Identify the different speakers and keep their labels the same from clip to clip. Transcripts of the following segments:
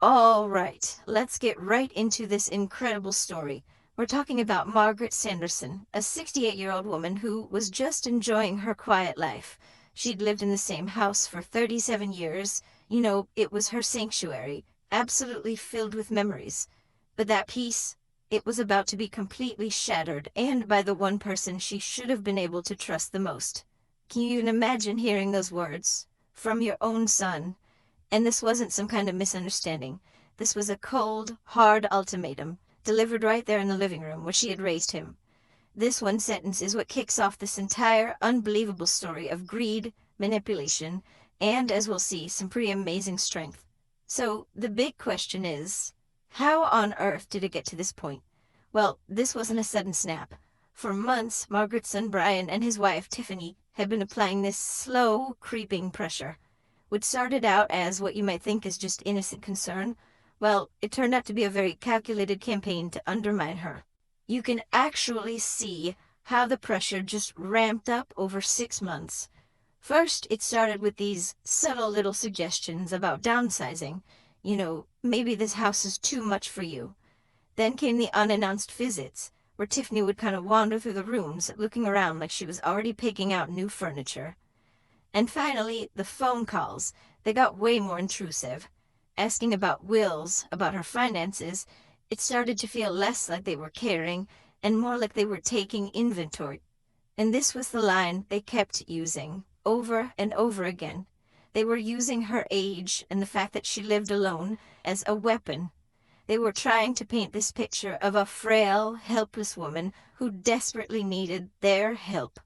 Speaker 1: All right, let's get right into this incredible story. We're talking about Margaret Sanderson, a 68-year-old woman who was just enjoying her quiet life. She'd lived in the same house for 37 years. It was her sanctuary, absolutely filled with memories. But that peace, it was about to be completely shattered, and by the one person she should have been able to trust the most. Can you even imagine hearing those words from your own son? And this wasn't some kind of misunderstanding. This was a cold, hard ultimatum, delivered right there in the living room where she had raised him. This one sentence is what kicks off this entire unbelievable story of greed, manipulation, and, as we'll see, some pretty amazing strength. So, the big question is, how on earth did it get to this point? Well, this wasn't a sudden snap. For months, Margaret's son Brian and his wife Tiffany had been applying this slow, creeping pressure. What started out as what you might think is just innocent concern, well, it turned out to be a very calculated campaign to undermine her. You can actually see how the pressure just ramped up over 6 months. First, it started with these subtle little suggestions about downsizing. Maybe this house is too much for you. Then came the unannounced visits, where Tiffany would kind of wander through the rooms, looking around like she was already picking out new furniture. And finally, the phone calls. They got way more intrusive. Asking about wills, about her finances. It started to feel less like they were caring and more like they were taking inventory. And this was the line they kept using, over and over again. They were using her age and the fact that she lived alone as a weapon. They were trying to paint this picture of a frail, helpless woman who desperately needed their help.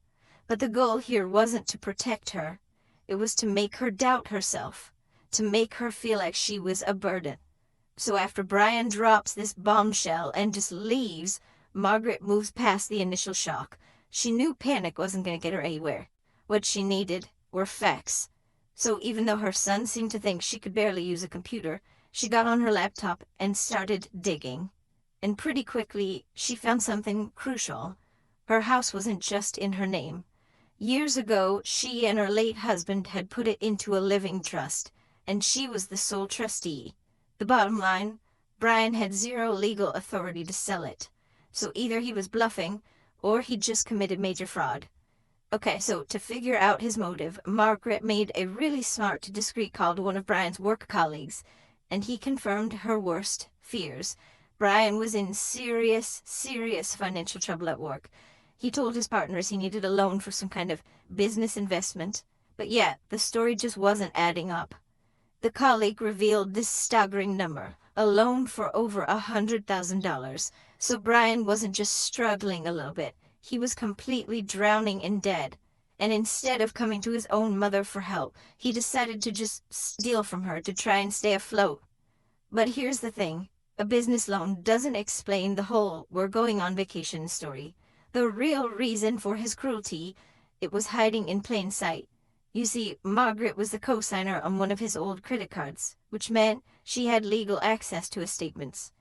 Speaker 1: But the goal here wasn't to protect her. It was to make her doubt herself, to make her feel like she was a burden. So after Brian drops this bombshell and just leaves, Margaret moves past the initial shock. She knew panic wasn't going to get her anywhere. What she needed were facts. So even though her son seemed to think she could barely use a computer, she got on her laptop and started digging. And pretty quickly, she found something crucial. Her house wasn't just in her name. Years ago, she and her late husband had put it into a living trust, and she was the sole trustee. The bottom line, Brian had zero legal authority to sell it. So either he was bluffing, or he'd just committed major fraud. Okay, so to figure out his motive, Margaret made a really smart, discreet call to one of Brian's work colleagues, and he confirmed her worst fears. Brian was in serious, serious financial trouble at work. He told his partners he needed a loan for some kind of business investment, but yet the story just wasn't adding up. The colleague revealed this staggering number, a loan for over $100,000. So Brian wasn't just struggling a little bit, he was completely drowning in debt. And instead of coming to his own mother for help, he decided to just steal from her to try and stay afloat. But here's the thing, a business loan doesn't explain the whole "we're going on vacation" story. The real reason for his cruelty, it was hiding in plain sight. You see, Margaret was the co-signer on one of his old credit cards, which meant she had legal access to his statements.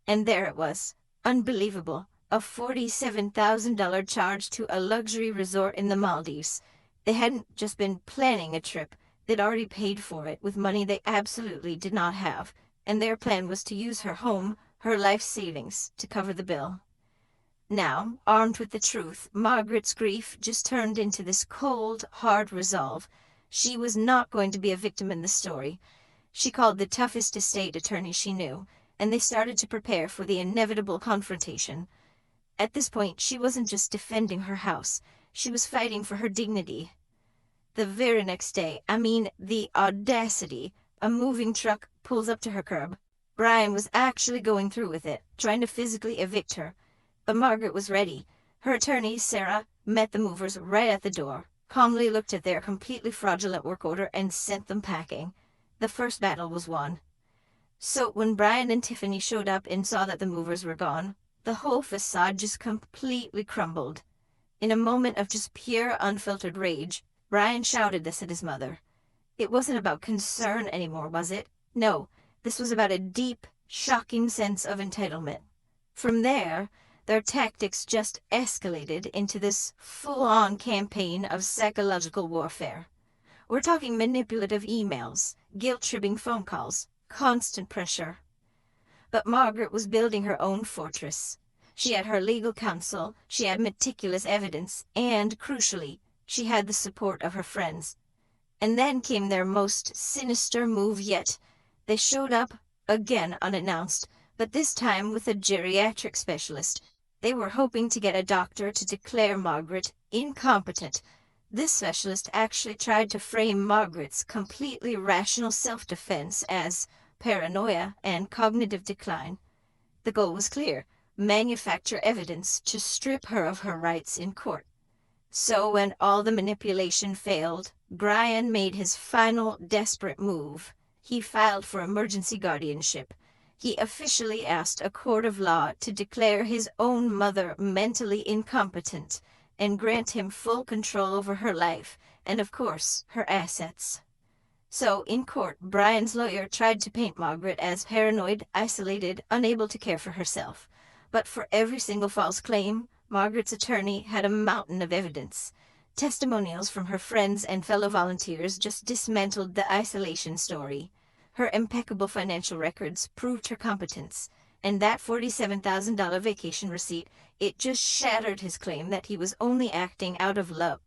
Speaker 1: And there it was. Unbelievable. A $47,000 charge to a luxury resort in the Maldives. They hadn't just been planning a trip, they'd already paid for it with money they absolutely did not have, and their plan was to use her home, her life savings, to cover the bill. Now, armed with the truth, Margaret's grief just turned into this cold, hard resolve. She was not going to be a victim in the story. She called the toughest estate attorney she knew, and they started to prepare for the inevitable confrontation. At this point, she wasn't just defending her house, she was fighting for her dignity. The very next day, the audacity, a moving truck pulls up to her curb. Brian was actually going through with it, trying to physically evict her. But Margaret was ready. Her attorney, Sarah, met the movers right at the door, calmly looked at their completely fraudulent work order, and sent them packing. The first battle was won. So when Brian and Tiffany showed up and saw that the movers were gone, the whole facade just completely crumbled. In a moment of just pure, unfiltered rage, Brian shouted this at his mother. It wasn't about concern anymore, was it? No, this was about a deep, shocking sense of entitlement. From there, their tactics just escalated into this full-on campaign of psychological warfare. We're talking manipulative emails, guilt-tripping phone calls, constant pressure. But Margaret was building her own fortress. She had her legal counsel, she had meticulous evidence, and, crucially, she had the support of her friends. And then came their most sinister move yet. They showed up, again unannounced, but this time with a geriatric specialist. They were hoping to get a doctor to declare Margaret incompetent. This specialist actually tried to frame Margaret's completely rational self-defense as paranoia and cognitive decline. The goal was clear: manufacture evidence to strip her of her rights in court. So when all the manipulation failed, Brian made his final desperate move. He filed for emergency guardianship. He officially asked a court of law to declare his own mother mentally incompetent and grant him full control over her life and, of course, her assets. So, in court, Brian's lawyer tried to paint Margaret as paranoid, isolated, unable to care for herself. But for every single false claim, Margaret's attorney had a mountain of evidence. Testimonials from her friends and fellow volunteers just dismantled the isolation story. Her impeccable financial records proved her competence, and that $47,000 vacation receipt, it just shattered his claim that he was only acting out of love.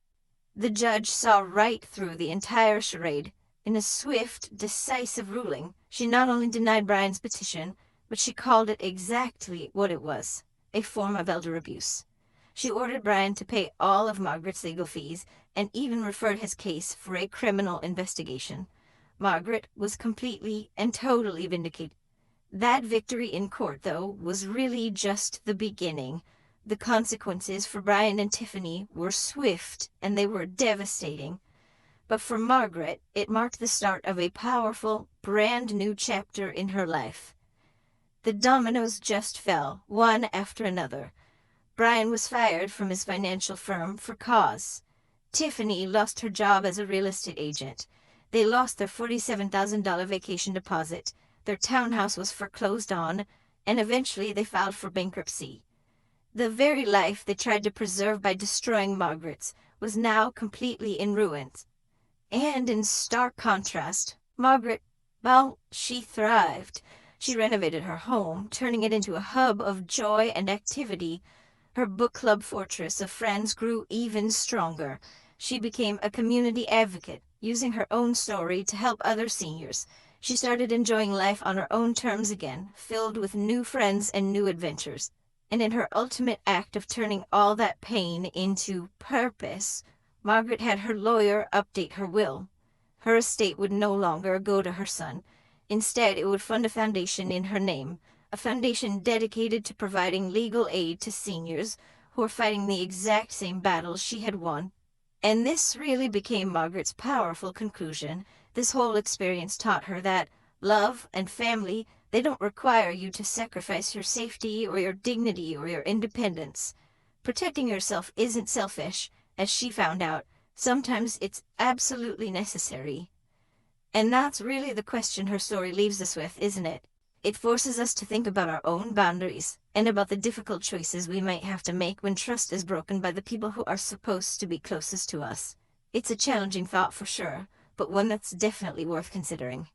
Speaker 1: The judge saw right through the entire charade. In a swift, decisive ruling, she not only denied Brian's petition, but she called it exactly what it was: a form of elder abuse. She ordered Brian to pay all of Margaret's legal fees and even referred his case for a criminal investigation. Margaret was completely and totally vindicated. That victory in court, though, was really just the beginning. The consequences for Brian and Tiffany were swift and they were devastating. But for Margaret, it marked the start of a powerful, brand new chapter in her life. The dominoes just fell, one after another. Brian was fired from his financial firm for cause. Tiffany lost her job as a real estate agent. They lost their $47,000 vacation deposit. Their townhouse was foreclosed on, and eventually they filed for bankruptcy. The very life they tried to preserve by destroying Margaret's was now completely in ruins. And in stark contrast, Margaret, well, she thrived. She renovated her home, turning it into a hub of joy and activity. Her book club fortress of friends grew even stronger. She became a community advocate, using her own story to help other seniors. She started enjoying life on her own terms again, filled with new friends and new adventures. And in her ultimate act of turning all that pain into purpose, Margaret had her lawyer update her will. Her estate would no longer go to her son. Instead, it would fund a foundation in her name, a foundation dedicated to providing legal aid to seniors who were fighting the exact same battles she had won. And this really became Margaret's powerful conclusion. This whole experience taught her that love and family, they don't require you to sacrifice your safety or your dignity or your independence. Protecting yourself isn't selfish. As she found out, sometimes it's absolutely necessary. And that's really the question her story leaves us with, isn't it? It forces us to think about our own boundaries, and about the difficult choices we might have to make when trust is broken by the people who are supposed to be closest to us. It's a challenging thought for sure, but one that's definitely worth considering.